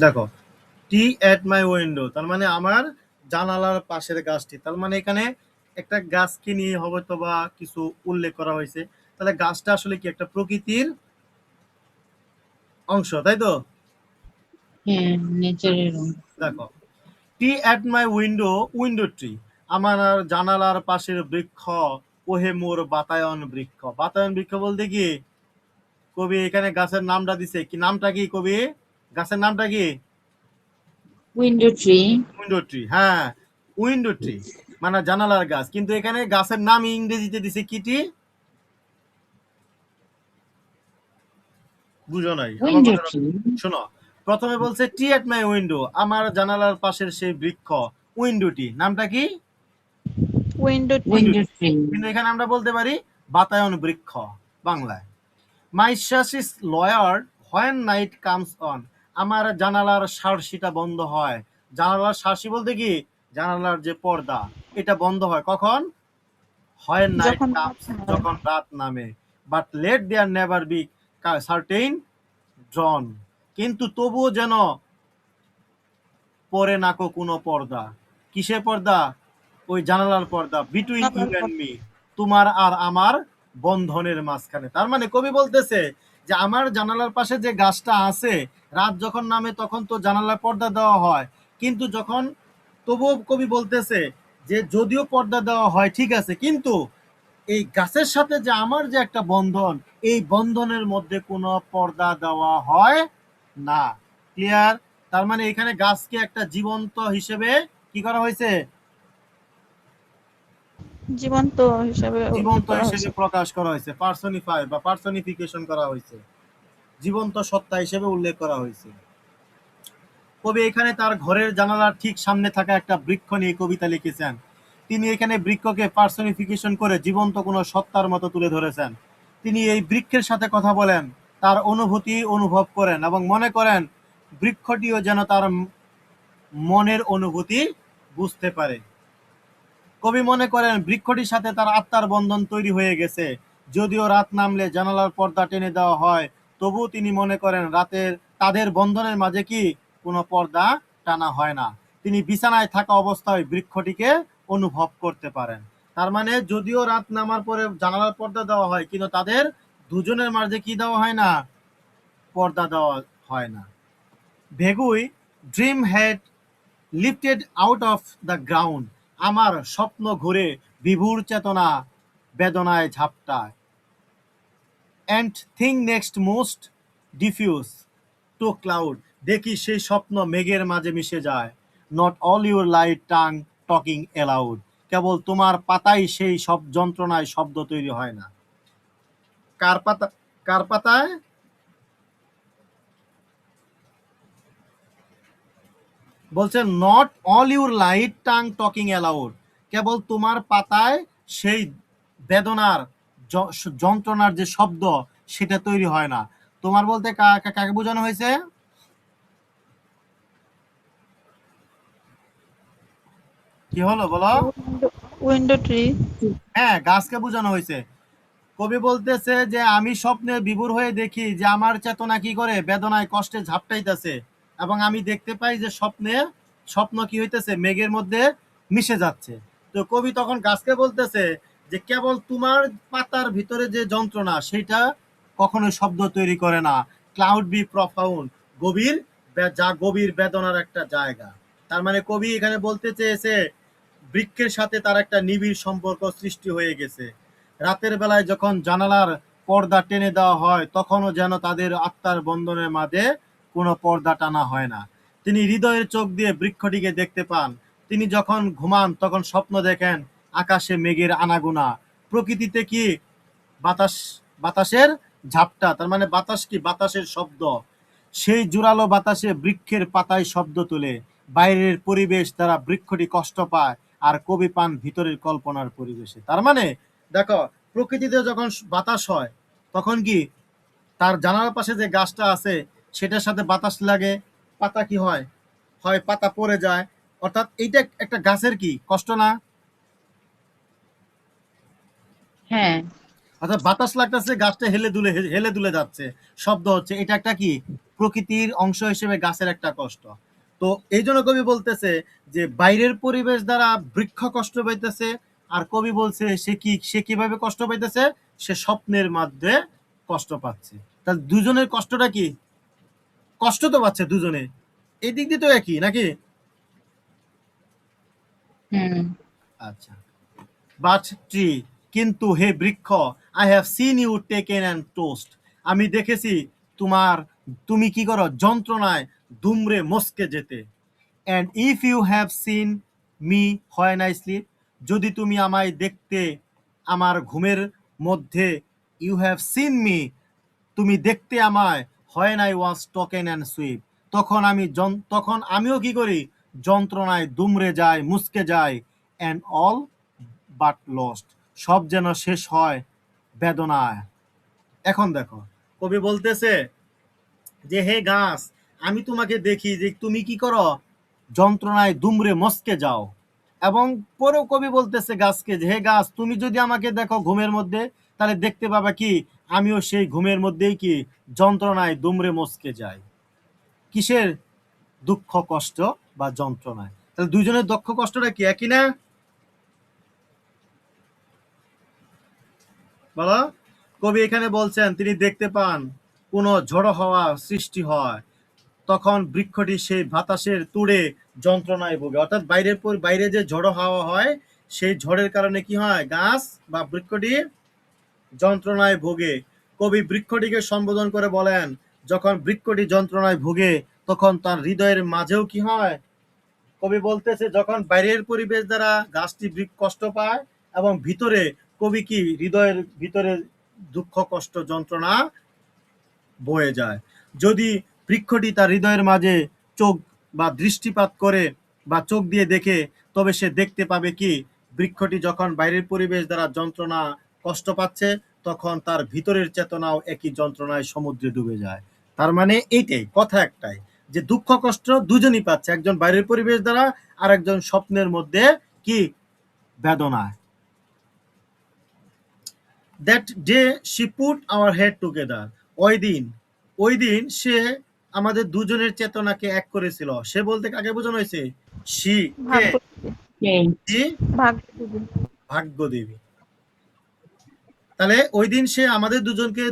দেখো, টি এট my window তার মানে আমার জানালার পাশের গাছটি, তার মানে এখানে একটা গাছকে নিয়ে হয়তো বা কিছু উল্লেখ করা হয়েছে। তাহলে গাছটা আসলে কি একটা প্রকৃতির অংশ, তাই তো? হ্যাঁ, নেচারের রং। দেখো, টি এট মাই উইন্ডো, উইন্ডো ট্রি, আমার আর জানালার পাশের বৃক্ষ, ওহে মোর বাতায়ন বৃক্ষ। বাতায়ন বৃক্ষ বলতে কি, কবি এখানে গাছের নামটা দিছে কি, নামটা কি কবি, গাছের নামটা কি? Window tree. উইন্ডো ট্রি, হ্যাঁ, উইন্ডো ট্রি মানে জানালার গাছ, কিন্তু এখানে গাছের নাম ইংরেজিতে দিছে কিটি, বুঝো নাই আমার উইন্ডো কথা। ট্রি। শোনো, প্রথমে বলছে টি এট মাই উইন্ডো, আমার জানালার পাশের সেই বৃক্ষ, উইন্ডোটি নামটা কি, উইন্ডো ট্রি। উইন্ডো উইন্ডোটি, ট্রি। কিন্তু এখানে আমরা বলতে পারি বাতায়ন বৃক্ষ বাংলায়। My sash is lowered when night comes on, আমার জানালার সার্সিটা বন্ধ হয়। জানালার সার্সি বলতে কি, জানালার যে পর্দা, এটা বন্ধ হয় কখন, হয় নাইট যখন রাত কামস, হয়। যখন রাত নামে। But let there never be certain drawn, কিন্তু তবুও যেন পরে নাকো কোনো পর্দা। কিসের পর্দা? ওই জানালার পর্দা, বিটুইন ইউ জানালার অ্যান্ড পর মি, তোমার আর আমার বন্ধনের মাঝখানে। তার মানে কবি বলতেছে যে আমার জানালার পাশে যে গাছটা আছে, রাত যখন নামে তখন তো জানালার পর্দা দেওয়া হয়, কিন্তু যখন, তবুও কবি বলতেছে যে যদিও পর্দা দেওয়া হয় ঠিক আছে, কিন্তু এই গাছের সাথে যে আমার যে একটা বন্ধন, এই বন্ধনের মধ্যে কোনো পর্দা দেওয়া হয় না। ক্লিয়ার? তার মানে এখানে গাছকে একটা জীবন্ত হিসেবে কি করা হয়েছে, জীবন্ত হিসাবে উল্লেখ জীবন্ত করা হিসেবে হয়েছে। প্রকাশ করা হয়েছে, পার্সনিফাই বা পার্সনিফিকেশন করা হয়েছে, জীবন্ত সত্তা হিসেবে উল্লেখ করা হয়েছে। কবি এখানে তার ঘরের জানালার ঠিক সামনে থাকা একটা বৃক্ষ নিয়ে কবিতা লিখেছেন। তিনি এখানে বৃক্ষকে পার্সনিফিকেশন করে জীবন্ত কোনো সত্তার মতো তুলে ধরেছেন। তিনি এই বৃক্ষের সাথে কথা বলেন, তার অনুভূতি অনুভব করেন এবং মনে করেন বৃক্ষটিও যেন তার মনের অনুভূতি বুঝতে পারে। কবি মনে করেন বৃক্ষটির সাথে তার আত্মার বন্ধন তৈরি হয়ে গেছে। যদিও রাত নামলে জানালার পর্দা টেনে দেওয়া হয়, তবুও তিনি মনে করেন রাতের তাদের বন্ধনের মাঝে কি কোনো পর্দা টানা হয় না। তিনি বিছানায় থাকা অবস্থায় বৃক্ষটিকে অনুভব করতে পারেন। তার মানে যদিও রাত নামার পরে জানালার পর্দা দেওয়া হয়, কিন্তু তাদের দুজনের মাঝে কি দেওয়া হয় না, পর্দা দেওয়া হয় না। Vague dream had lifted out of the ground, আমার স্বপ্ন ঘুরে বিভুর চেতনা বেদনায় ঝাপটায়। And thing next most diffuse to cloud, দেখি সেই স্বপ্ন মেঘের মাঝে মিশে যায়। Not all your light tongue talking allowed, কেবল তোমার পাতাই সেই সব যন্ত্রণায় শব্দ তৈরি হয় না। কার পাতা, কার পাতায়? বলছে not all your light tongue talking allowed, কেবল তোমার পাতায় সেই বেদনার যন্ত্রণার যে শব্দ, সেটা তৈরি হয় না। তোমার বলতে কাকে বোঝানো হয়েছে? কি হলো বলো? Window tree. হ্যাঁ, গাছকে বোঝানো হয়েছে। কবি বলতেছে যে আমি স্বপ্নে বিভোর হয়ে দেখি যে আমার চেতনা কি করে বেদনায় কষ্টে ঝাপটাইতেছে, এবং আমি দেখতে পাই যে স্বপ্নে, স্বপ্ন কি হইতেছে মেঘের মধ্যে মিশে যাচ্ছে। তো কবি তখন গাছকে বলতেছে যে কেবল তোমার পাতার ভিতরে যে যন্ত্রণা, সেটা কখনো শব্দ তৈরি করে না। ক্লাউড বি প্রফাউন্ড, গভীর, যা গভীর বেদনার একটা জায়গা। তার মানে কবি এখানে বলতে চেয়েছে বৃক্ষের সাথে তার একটা নিবিড় সম্পর্ক সৃষ্টি হয়ে গেছে। রাতের বেলায় যখন জানালার পর্দা টেনে দেওয়া হয়, তখনও যেন তাদের আত্মার বন্ধনের মাঝে কোনো পর্দা টানা হয় না। তিনি হৃদয়ের চোখ দিয়ে বৃক্ষটিকে দেখতে পান। তিনি যখন ঘুমান তখন স্বপ্ন দেখেন আকাশে মেঘের আনাগোনা, প্রকৃতিতে কি বাতাস, বাতাসের ঝাপটা, তার মানে বাতাস কি, বাতাসের শব্দ। সেই জোরালো বাতাসে বৃক্ষের পাতায় শব্দ তোলে, বাইরের পরিবেশ দ্বারা বৃক্ষটি কষ্ট পায়, আর কবি পান ভিতরের কল্পনার পরিবেশে। তার মানে দেখো, প্রকৃতিতে যখন বাতাস হয় তখন কি তার জানালার পাশে যে গাছটা আছে সেটার সাথে বাতাস লাগে, পাতা কি হয়, হয় পাতা পড়ে যায়। অর্থাৎ এইটা একটা গাছের কি কষ্ট না? হ্যাঁ। অর্থাৎ বাতাস লাগতেছে, গাছটা হেলে দুলে, হেলে দুলে যাচ্ছে, শব্দ হচ্ছে, এটা একটা কি প্রকৃতির অংশ হিসেবে গাছের একটা কষ্ট। তো এই জন্য কবি বলতেছে যে বাইরের পরিবেশ দ্বারা বৃক্ষ কষ্ট পাইতেছে, আর কবি বলছে সে কিভাবে কষ্ট পাইতেছে, সে স্বপ্নের মধ্যে কষ্ট পাচ্ছে। তাহলে দুজনের কষ্টটা কি? কষ্ট তো পাচ্ছে দুজনে, এই দিক দিয়ে তো একই নাকি? হুম। আচ্ছা। বাট ট্রি, কিন্তু হে বৃক্ষ, I have seen you taken and tossed, আমি দেখেছি তুমি কি করো, যন্ত্রণায় দুমড়ে মস্কে যেতে। And if you have seen me when I sleep, যদি তুমি আমায় দেখতে আমার ঘুমের মধ্যে, ইউ হ্যাভ সিন মি, তুমি দেখতে আমায়, when I was token and sweep, তখন আমিও কি করি, যন্ত্রণায় দুমড়ে যাই, মুসকে যাই। অ্যান্ড অল বাট লস্ট, সব যেন শেষ হয় বেদনায়। এখন দেখো, কবি বলতেছে যে হে গাছ, আমি তোমাকে দেখি যে তুমি কি করো, যন্ত্রণায় দুমড়ে মস্কে যাও। এবং পরেও কবি বলতেছে গাছকে যে হে গাছ, তুমি যদি আমাকে দেখো ঘুমের মধ্যে, তাহলে দেখতে পাবা কি, আমিও সেই ঘুমের মধ্যেই কি যন্ত্রণায় দুমড়ে মস্কে যাই। কিসের? দুঃখ কষ্ট বা যন্ত্রণায়। তাহলে দুইজনের দুঃখ কষ্টটা কি একই না? বলো। কবি এখানে বলছেন তিনি দেখতে পান কোনো ঝড়ো হাওয়া সৃষ্টি হয়, তখন বৃক্ষটি সেই বাতাসের তুড়ে যন্ত্রণায় ভোগে। অর্থাৎ বাইরে যে ঝড়ো হাওয়া হয়, সেই ঝড়ের কারণে কি হয়, গাছ বা বৃক্ষটি যন্ত্রণায় ভোগে। কবি বৃক্ষটিকে সম্বোধন করে বলেন, যখন বৃক্ষটি যন্ত্রণায় ভোগে, তখন তার হৃদয়ের মাঝেও কি হয়। কবি বলতেছে যখন বাইরের পরিবেশ দ্বারা গাছটি কষ্ট পায়, এবং ভিতরে কবি কি হৃদয়ের ভিতরে দুঃখ কষ্ট যন্ত্রণা বয়ে যায়। যদি বৃক্ষটি তার হৃদয়ের মাঝে চোখ বা দৃষ্টিপাত করে বা চোখ দিয়ে দেখে, তবে সে দেখতে পাবে কি, বৃক্ষটি যখন বাইরের পরিবেশ দ্বারা যন্ত্রণা কষ্ট পাচ্ছে, তখন তার ভিতরের চেতনাও একই যন্ত্রণায় সমুদ্রে ডুবে যায়। তার মানে এইটাই কথা একটাই, যে দুঃখ কষ্ট দুজনই পাচ্ছে, একজন বাইরের পরিবেশ দ্বারা, আর একজন স্বপ্নের মধ্যে কি বেদনায়। That day she put our head together, ওই দিন সে আমাদের দুজনের চেতনাকে এক করেছিল। সে বলতে কাকে বোঝানো হয়েছে? শি কে? ভাগ্য এই শি ভাগ্যদেবী। ভাগ্যদেবী। তাহলে ওই দিন সে আমাদের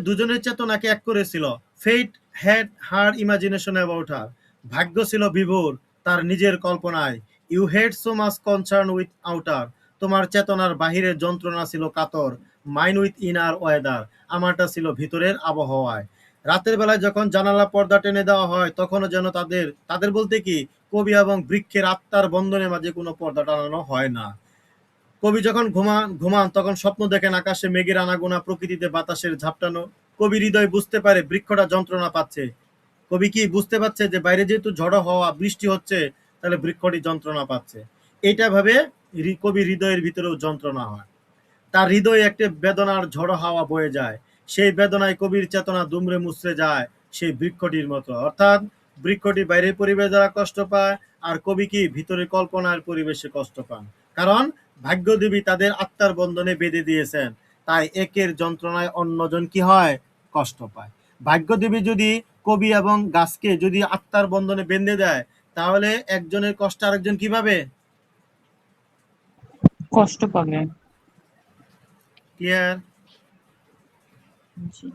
দুজনের চেতনাকে এক করেছিল। Fate had her imagination about her, ভাগ্য ছিল বিভোর তার নিজের কল্পনায়। You had so much concern with outer, তোমার চেতনার বাহিরের যন্ত্রণা ছিল কাতর। মাইন উইথ ইনার ওয়েদার, আমারটা ছিল ভিতরের আবহাওয়ায়। রাতের বেলায় যখন জানালা পর্দা টেনে দেওয়া হয়, তখনও যেন তাদের বলতে কি, কবি এবং বৃক্ষের আত্মার বন্ধনের মাঝে কোনো পর্দা টানানো হয় না। কবি যখন ঘুমান তখন স্বপ্ন দেখেন আকাশে মেঘের আনাগোনা, প্রকৃতিতে বাতাসের ঝাপটানো। কবি হৃদয় বুঝতে পারে বৃক্ষটা যন্ত্রণা পাচ্ছে। কবি কি বুঝতে পারছে যে বাইরে যেহেতু ঝড়ো হওয়া বৃষ্টি হচ্ছে, তাহলে বৃক্ষটি যন্ত্রণা পাচ্ছে। এইটা ভাবে কবি হৃদয়ের ভিতরেও যন্ত্রণা হয়। তার হৃদয়ে একটা বেদনার ঝড়ো হাওয়া বয়ে যায়। সেই বেদনায় কবির চেতনা দুমড়ে মুচড়ে যায় সেই বৃক্ষটির মতো। অর্থাৎ বৃক্ষটি বাইরের পরিবেশ দ্বারা কষ্ট পায়, আর কবি কি ভিতরের কল্পনার পরিবেশে কষ্ট পান। কারণ ভাগ্যদেবী তাদের আত্মার বন্ধনে বেঁধে দিয়েছেন, তাই একের যন্ত্রণায় অন্যজন কি হয়, কষ্ট পায়। ভাগ্যদেবী যদি কবি এবং গাছকে যদি আত্মার বন্ধনে বেঁধে দেয়, তাহলে একজনের কষ্ট আরেকজন কিভাবে? কষ্ট পাবে। ক্লিয়ার? জি।